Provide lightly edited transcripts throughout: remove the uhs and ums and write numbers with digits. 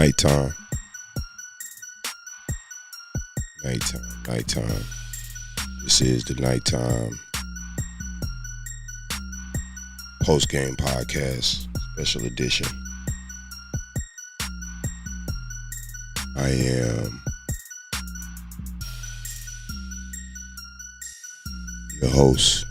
Nighttime, nighttime, nighttime. This is the Nighttime post-game podcast, special edition. I am your host.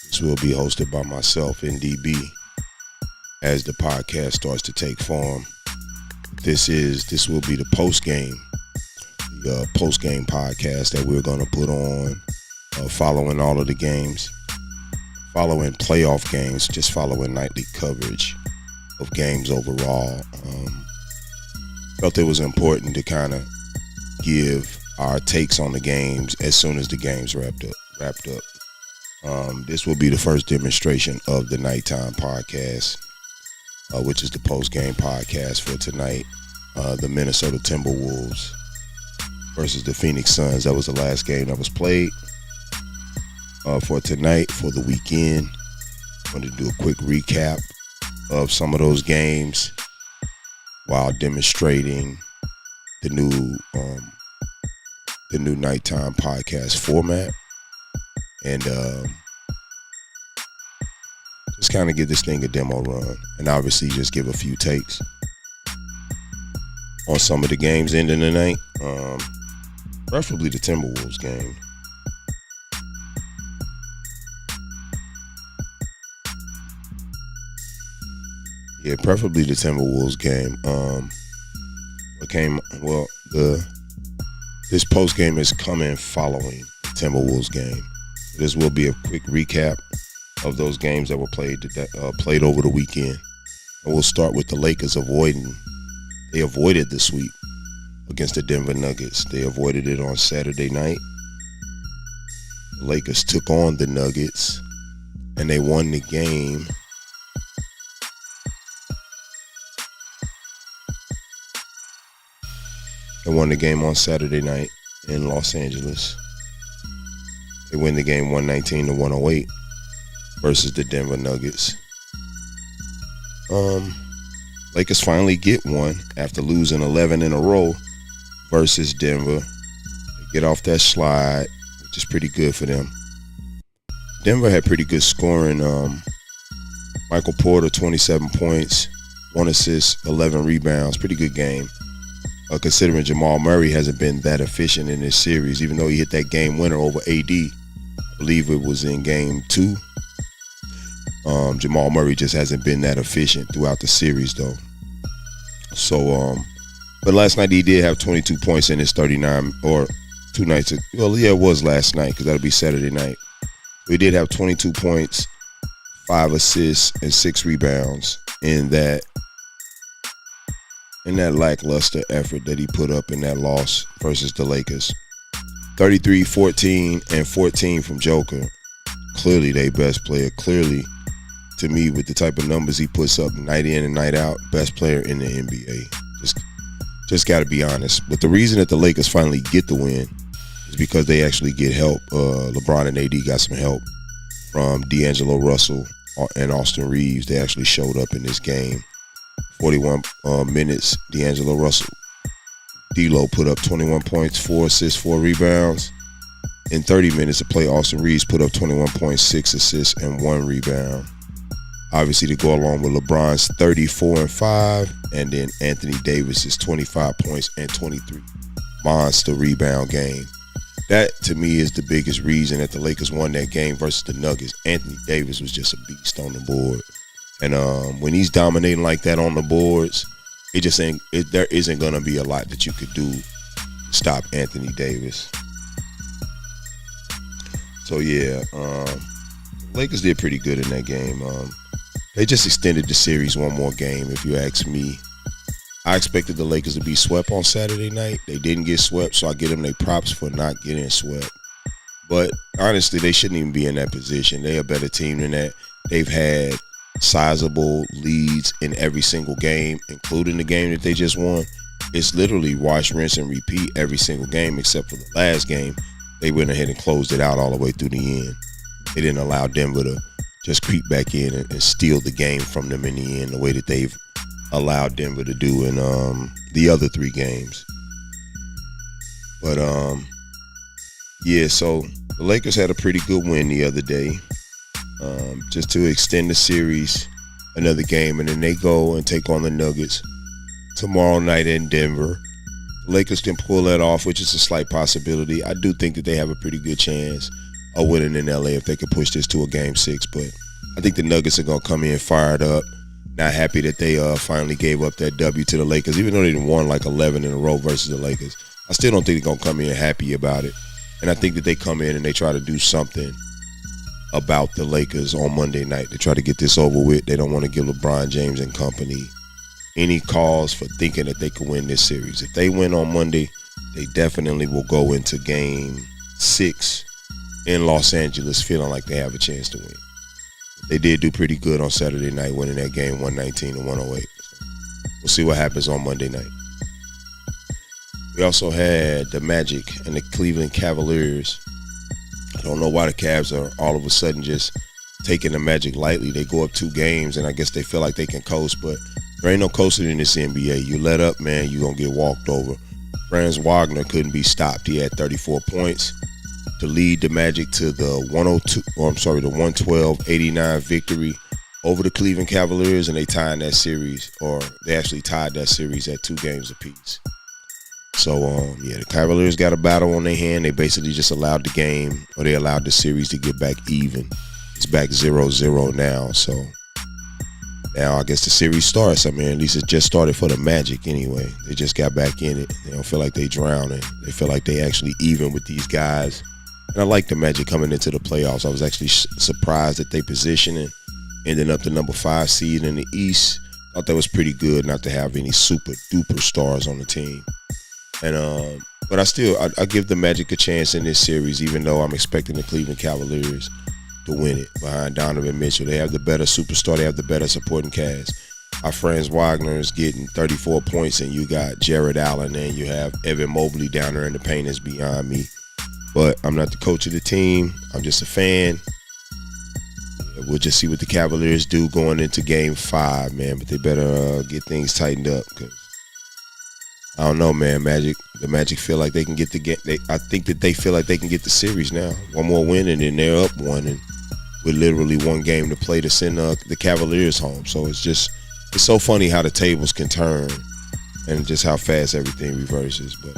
This will be hosted by myself, NDB, as the podcast starts to take form. This will be the post-game podcast that we're going to put on following all of the games, following playoff games, just following nightly coverage of games overall. Felt it was important to kind of give our takes on the games as soon as the games wrapped up. This will be the first demonstration of the Nighttime podcast, which is the post-game podcast for tonight. The Minnesota Timberwolves versus the Phoenix Suns. That was the last game that was played for tonight, for the weekend. I'm going to do a quick recap of some of those games while demonstrating the new Nighttime podcast format, and just kind of give this thing a demo run, and obviously just give a few takes on some of the games ending the night, preferably the Timberwolves game. Yeah, preferably the Timberwolves game. This post game is coming following the Timberwolves game. This will be a quick recap of those games that were played over the weekend, and we'll start with the Lakers They avoided the sweep against the Denver Nuggets. They avoided it on Saturday night. The Lakers took on the Nuggets, and they won the game. They won the game on Saturday night in Los Angeles. They win the game 119-108 versus the Denver Nuggets. Lakers finally get one after losing 11 in a row versus Denver. They get off that slide, which is pretty good for them. Denver had pretty good scoring. Michael Porter, 27 points, 1 assist, 11 rebounds. Pretty good game. Considering Jamal Murray hasn't been that efficient in this series, even though he hit that game winner over AD. I believe it was in game 2. Jamal Murray just hasn't been that efficient throughout the series, though. So, but last night he did have 22 points in his 39, or 2 nights. Well, yeah, it was last night because that'll be Saturday night. He did have 22 points, 5 assists, and 6 rebounds in that lackluster effort that he put up in that loss versus the Lakers. 33, 14, and 14 from Joker. Clearly their best player. Clearly, to me, with the type of numbers he puts up night in and night out, best player in the NBA. Just got to be honest. But the reason that the Lakers finally get the win is because they actually get help. LeBron and AD got some help from D'Angelo Russell and Austin Reeves. They actually showed up in this game. 41 minutes, D'Angelo Russell. D'Lo put up 21 points, 4 assists, 4 rebounds. In 30 minutes of play, Austin Reeves put up 21 points, 6 assists, and 1 rebound. Obviously, to go along with LeBron's 34 and 5, and then Anthony Davis's 25 points and 23 monster rebound game. That, to me, is the biggest reason that the Lakers won that game versus the Nuggets. Anthony Davis was just a beast on the board. And when he's dominating like that on the boards, there isn't going to be a lot that you could do to stop Anthony Davis. So, yeah, Lakers did pretty good in that game. They just extended the series one more game, if you ask me. I expected the Lakers to be swept on Saturday night. They didn't get swept, so I give them their props for not getting swept. But, honestly, they shouldn't even be in that position. They're a better team than that. They've had sizable leads in every single game, including the game that they just won. It's literally wash, rinse, and repeat every single game except for the last game. They went ahead and closed it out all the way through the end. They didn't allow Denver to just creep back in and steal the game from them in the end, the way that they've allowed Denver to do in the other 3 games. But yeah, so the Lakers had a pretty good win the other day, just to extend the series another game, and then they go and take on the Nuggets tomorrow night in Denver. The Lakers can pull that off, which is a slight possibility. I do think that they have a pretty good chance of winning in LA if they could push this to a game 6, but I think the Nuggets are going to come in fired up, not happy that they finally gave up that W to the Lakers, even though they didn't won like 11 in a row versus the Lakers. I still don't think they're going to come in happy about it, and I think that they come in and they try to do something about the Lakers on Monday night. They try to get this over with. They don't want to give LeBron James and company any cause for thinking that they could win this series. If they win on Monday, they definitely will go into game 6 in Los Angeles feeling like they have a chance to win. They did do pretty good on Saturday night, winning that game 119-108. We'll see what happens on Monday night. We also had the Magic and the Cleveland Cavaliers. I don't know why the Cavs are all of a sudden just taking the Magic lightly. They go up 2 games, and I guess they feel like they can coast, but there ain't no coasting in this NBA. You let up, man, you're going to get walked over. Franz Wagner couldn't be stopped. He had 34 points to lead the Magic to the 112-89 victory over the Cleveland Cavaliers, and they tied that series, or they actually tied that series at 2 games apiece. So, yeah, the Cavaliers got a battle on their hand. They basically just allowed the game, or they allowed the series to get back even. It's back 0-0 now, so now I guess the series starts. I mean, at least it just started for the Magic anyway. They just got back in it. They don't feel like they drowning. They feel like they actually even with these guys. And I like the Magic coming into the playoffs. I was actually surprised that they positioning, ending up the number 5 seed in the East. Thought that was pretty good not to have any super duper stars on the team. And but I give the Magic a chance in this series, even though I'm expecting the Cleveland Cavaliers to win it behind Donovan Mitchell. They have the better superstar. They have the better supporting cast. Our Franz Wagner is getting 34 points, and you got Jared Allen, and you have Evan Mobley down there in the paint is beyond me. But I'm not the coach of the team. I'm just a fan. We'll just see what the Cavaliers do going into Game 5, man. But they better get things tightened up, because I don't know, man. The Magic feel like they can get the game. I think that they feel like they can get the series now. One more win, and then they're up 1, and with literally 1 game to play to send the Cavaliers home. So it's so funny how the tables can turn, and just how fast everything reverses. But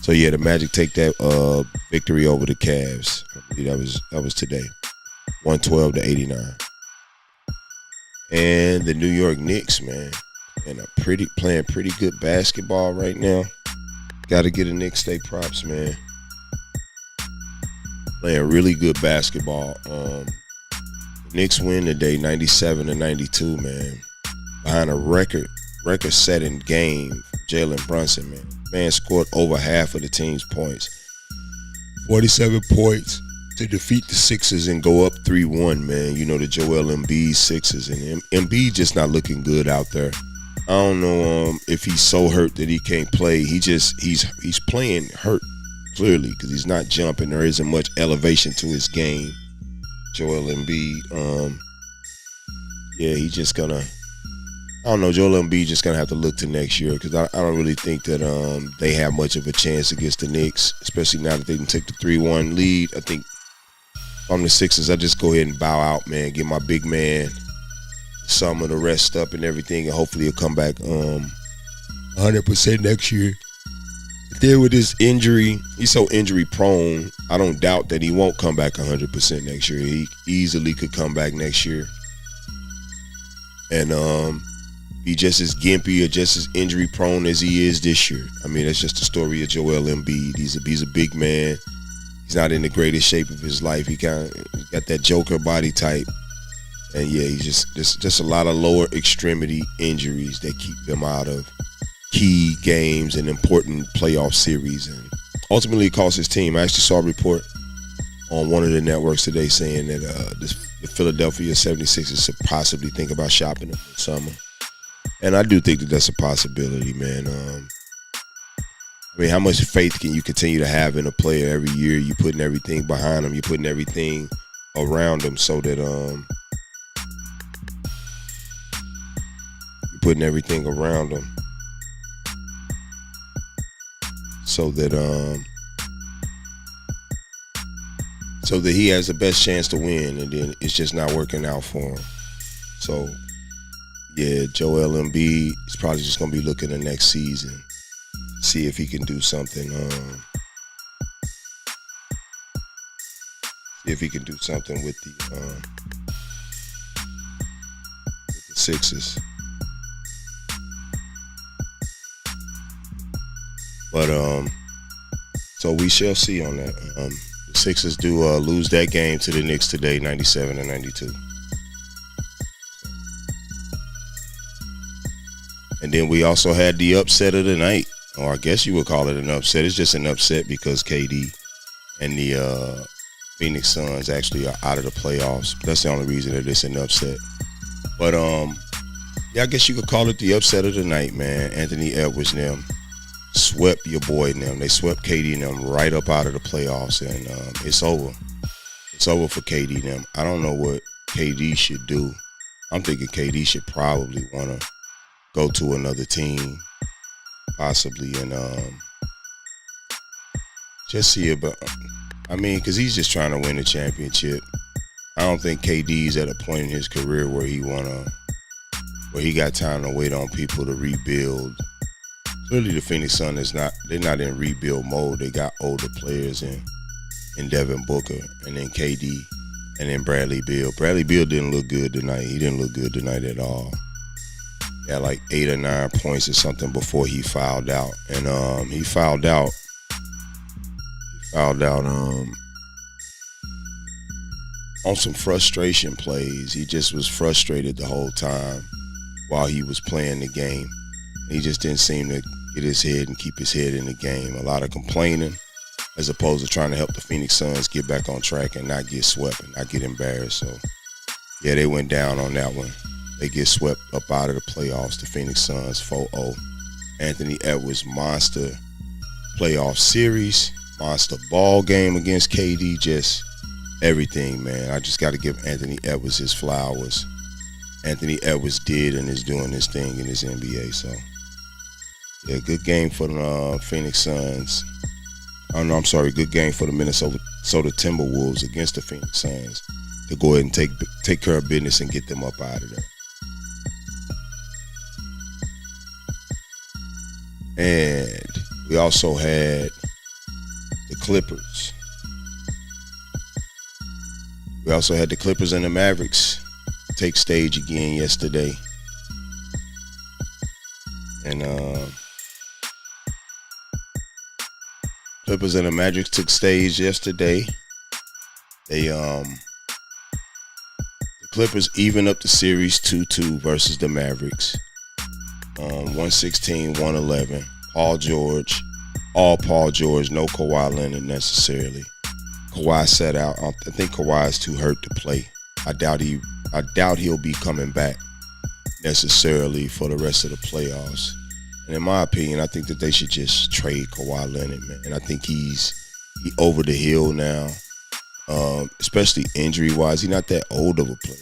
so yeah, the Magic take that victory over the Cavs. I believe that was today, 112-89. And the New York Knicks, man, and playing pretty good basketball right now. Got to get a Knicks State props, man. Playing really good basketball. The Knicks win today, 97-92, man. Behind a record-setting game, Jalen Brunson, man. Man scored over half of the team's points. 47 points to defeat the Sixers and go up 3-1, man. You know, the Joel Embiid Sixers, and Embiid just not looking good out there. I don't know if he's so hurt that he can't play. He's playing hurt, clearly, because he's not jumping. There isn't much elevation to his game. Joel Embiid, yeah, he's just gonna. I don't know. Joel Embiid just gonna have to look to next year, because I don't really think that they have much of a chance against the Knicks, especially now that they can take the 3-1 lead. I think if I'm the Sixers, I just go ahead and bow out, man. Get my big man some of the rest up and everything, and hopefully he'll come back 100% next year. But then with his injury, he's so injury prone, I don't doubt that he won't come back 100% next year. He easily could come back next year and be just as gimpy or just as injury prone as he is this year. I mean, that's just the story of Joel Embiid. He's a big man. He's not in the greatest shape of his life. He got that Joker body type. And yeah, he's just a lot of lower extremity injuries that keep him out of key games and important playoff series. And ultimately it cost his team. I actually saw a report on one of the networks today saying that the Philadelphia 76ers should possibly think about shopping him this summer. And I do think that that's a possibility, man. I mean, how much faith can you continue to have in a player every year? You're putting everything behind him. You're putting everything around him so that you're putting everything around him so that he has the best chance to win, and then it's just not working out for him. So yeah, Joel Embiid is probably just gonna be looking the next season, see if he can do something. See if he can do something with the Sixers. But so we shall see on that. The Sixers do lose that game to the Knicks today, 97-92. And then we also had the upset of the night, or I guess you would call it an upset. It's just an upset because KD and the Phoenix Suns actually are out of the playoffs. That's the only reason that it's an upset. But yeah, I guess you could call it the upset of the night, man. Anthony Edwards and them swept your boy and them. They swept KD and them right up out of the playoffs, and it's over. It's over for KD and them. I don't know what KD should do. I'm thinking KD should probably want to go to another team, possibly, and just see about. I mean, because he's just trying to win a championship. I don't think KD's at a point in his career where he got time to wait on people to rebuild. Clearly, the Phoenix Suns they're not in rebuild mode. They got older players in Devin Booker, and then KD, and then Bradley Beal. Bradley Beal didn't look good tonight. He didn't look good tonight at all. He had like 8 or 9 points or something before he fouled out, and he fouled out on some frustration plays. He just was frustrated the whole time while he was playing the game. He just didn't seem to get his head and keep his head in the game. A lot of complaining as opposed to trying to help the Phoenix Suns get back on track and not get swept and not get embarrassed. So, yeah, they went down on that one. They get swept up out of the playoffs. The Phoenix Suns 4-0. Anthony Edwards, monster playoff series, monster ball game against KD, just everything, man. I just got to give Anthony Edwards his flowers. Anthony Edwards did and is doing his thing in his NBA. So, yeah, good game for the Phoenix Suns. Oh, no, I'm sorry. Good game for the Minnesota Timberwolves against the Phoenix Suns to go ahead and take care of business and get them up out of there. And we also had the Clippers. We also had the Clippers and the Mavericks take stage again yesterday. And Clippers and the Mavericks took stage yesterday. The Clippers even up the series 2-2 versus the Mavericks. 116-111. Paul George, all Paul George, no Kawhi Leonard necessarily. Kawhi sat out. I think Kawhi is too hurt to play. I doubt he'll be coming back necessarily for the rest of the playoffs. And in my opinion, I think that they should just trade Kawhi Leonard, man. And I think he over the hill now, especially injury-wise. He's not that old of a player.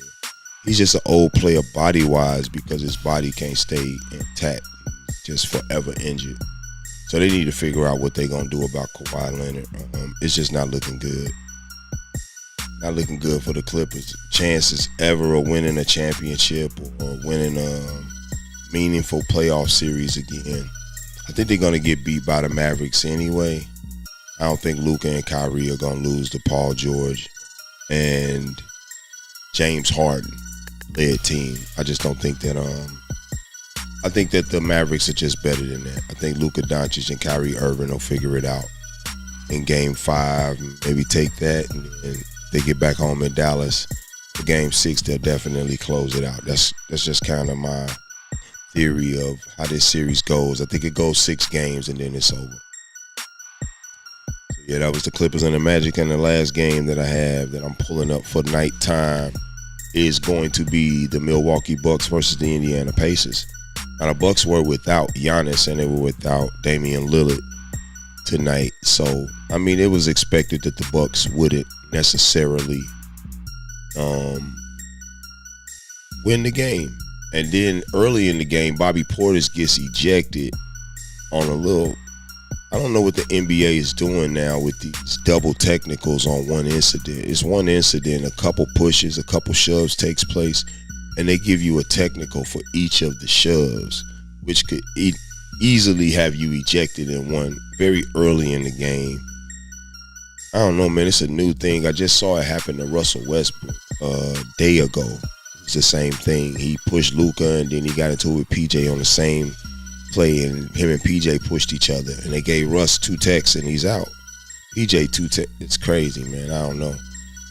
He's just an old player body-wise because his body can't stay intact. He's just forever injured. So they need to figure out what they're going to do about Kawhi Leonard. It's just not looking good. Not looking good for the Clippers. Chances ever of winning a championship or winning a meaningful playoff series again. I think they're going to get beat by the Mavericks anyway. I don't think Luka and Kyrie are going to lose to Paul George and James Harden led team. I just don't think that I think that the Mavericks are just better than that. I think Luka Doncic and Kyrie Irving will figure it out in Game 5. Maybe take that, and if they get back home in Dallas for Game 6, they'll definitely close it out. That's just kind of my theory of how this series goes. I think it goes 6 games and then it's over. So yeah, that was the Clippers and the Magic. And the last game that I have that I'm pulling up for nighttime is going to be the Milwaukee Bucks versus the Indiana Pacers. Now, the Bucks were without Giannis and they were without Damian Lillard tonight. So, I mean, it was expected that the Bucks wouldn't necessarily win the game. And then early in the game, Bobby Portis gets ejected on a little, I don't know what the NBA is doing now with these double technicals on one incident. It's one incident, a couple pushes, a couple shoves takes place, and they give you a technical for each of the shoves, which could easily have you ejected in one very early in the game. I don't know, man. It's a new thing. I just saw it happen to Russell Westbrook a day ago. It's the same thing. He pushed Luka, and then he got into it with PJ on the same play, and him and PJ pushed each other, and they gave Russ 2 techs, and he's out. PJ 2 tech. It's crazy, man. I don't know.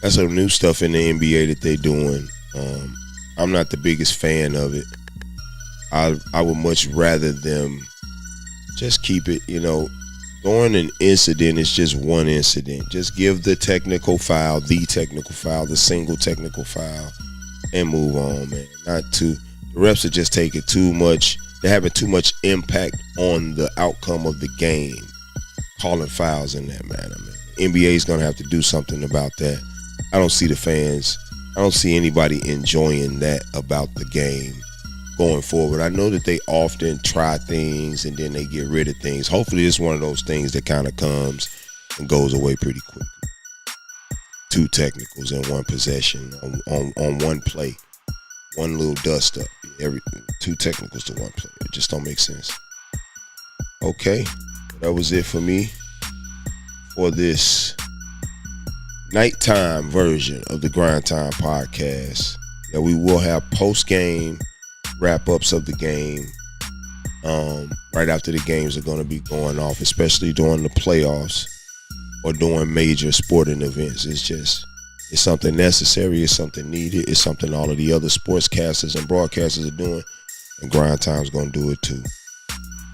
That's some new stuff in the NBA that they're doing. I'm not the biggest fan of it. I would much rather them just keep it, during an incident, it's just one incident. Just give the technical foul, the single technical foul, and move on, man. The refs are just taking too much. They're having too much impact on the outcome of the game, calling fouls in that manner, man. The NBA is going to have to do something about that. I don't see the fans. I don't see anybody enjoying that about the game going forward. I know that they often try things and then they get rid of things. Hopefully it's one of those things that kind of comes and goes away pretty quickly. 2 technicals in one possession on one play. One little dust up. 2 technicals to one play. It just don't make sense. Okay. That was it for me for this nighttime version of the GrindTime podcast. Yeah, we will have post-game wrap-ups of the game right after the games are going to be going off, especially during the playoffs or during major sporting events. It's something necessary, it's something needed, it's something all of the other sportscasters and broadcasters are doing, and GrindTime's going to do it too.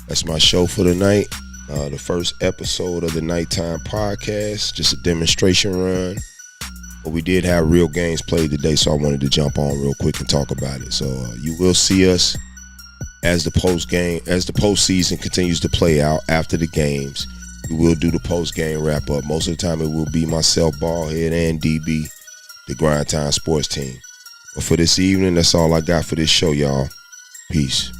That's my show for tonight. The first episode of the Nighttime podcast, just a demonstration run. But we did have real games played today, so I wanted to jump on real quick and talk about it. So you will see us as the postseason continues to play out after the games. We will do the post-game wrap-up. Most of the time, it will be myself, Baldhead, and DB, the GrindTime Sports team. But for this evening, that's all I got for this show, y'all. Peace.